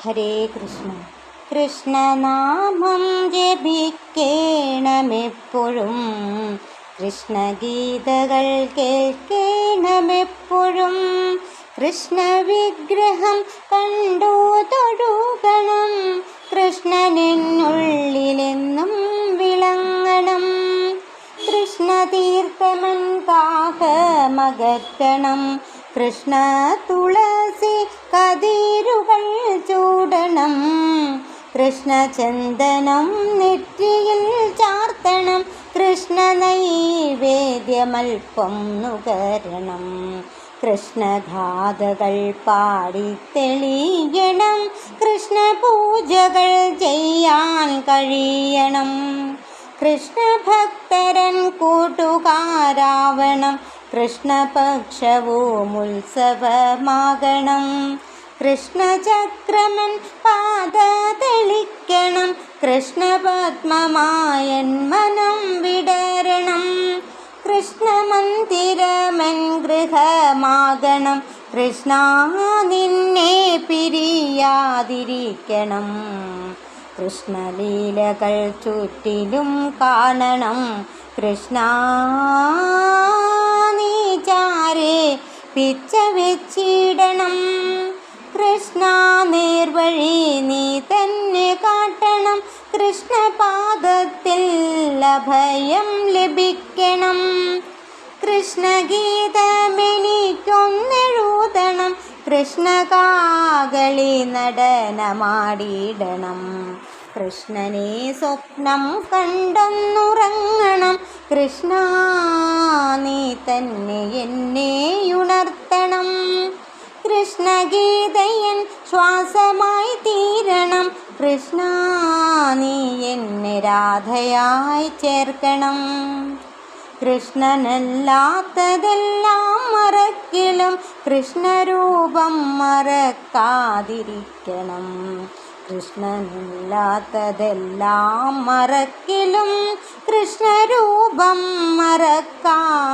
ഹരേ കൃഷ്ണ. കൃഷ്ണനാമം ജപിക്കേണമെപ്പോഴും, കൃഷ്ണഗീതകൾ കേൾക്കേണമെപ്പോഴും, കൃഷ്ണവിഗ്രഹം കണ്ടു തൊഴുകണം, കൃഷ്ണനെന്നുള്ളിലെന്നും വിളങ്ങണം. കൃഷ്ണതീർത്ഥമൻ ദാഹമകറ്റണം, കൃഷ്ണ തുളസി കതിരുകൾ ചൂടണം, കൃഷ്ണചന്ദനം നെറ്റിയിൽ ചാർത്തണം, കൃഷ്ണ നൈവേദ്യമൽപ്പം നുകരണം, കൃഷ്ണഗാഥകൾ പാടി തെളിയണം, കൃഷ്ണപൂജകൾ ചെയ്യാൻ കഴിയണം, കൃഷ്ണഭക്തരൻ കൂട്ടുകാരാവണം, കൃഷ്ണപക്ഷവും ഉത്സവമാകണം, കൃഷ്ണചക്രമൻ പാത തെളിക്കണം, കൃഷ്ണപത്മമായൻ മനം വിടരണം, കൃഷ്ണമന്ദിരമൻ ഗൃഹമാകണം, കൃഷ്ണ നിന്നെ പിരിയാതിരിക്കണം, കൃഷ്ണലീലകൾ ചുറ്റിലും കാണണം, കൃഷ്ണ നീ ചാരെ പിച്ച വെച്ചിടണം, കൃഷ്ണ നേർവഴി നീ തന്നെ കാട്ടണം, കൃഷ്ണപാദത്തിൽ അഭയം ലഭിക്കണം, കൃഷ്ണഗീതമെനിക്കൊന്നെഴുതണം, കൃഷ്ണകാകളി നടനമാടിയിടണം, കൃഷ്ണനെ സ്വപ്നം കണ്ടെന്നുറങ്ങണം, കൃഷ്ണ നീ തന്നെ എന്നെ ഉണർത്തണം, കൃഷ്ണഗീതയൻ ശ്വാസമായി തീരണം, കൃഷ്ണ നീ എന്നെ രാധയായി ചേർക്കണം, കൃഷ്ണനല്ലാത്തതെല്ലാം മറക്കിലും കൃഷ്ണരൂപം മറക്കാതിരിക്കണം, കൃഷ്ണനില്ലാത്തതെല്ലാം മറക്കിലും കൃഷ്ണരൂപം മറക്കാതിരിക്കണം.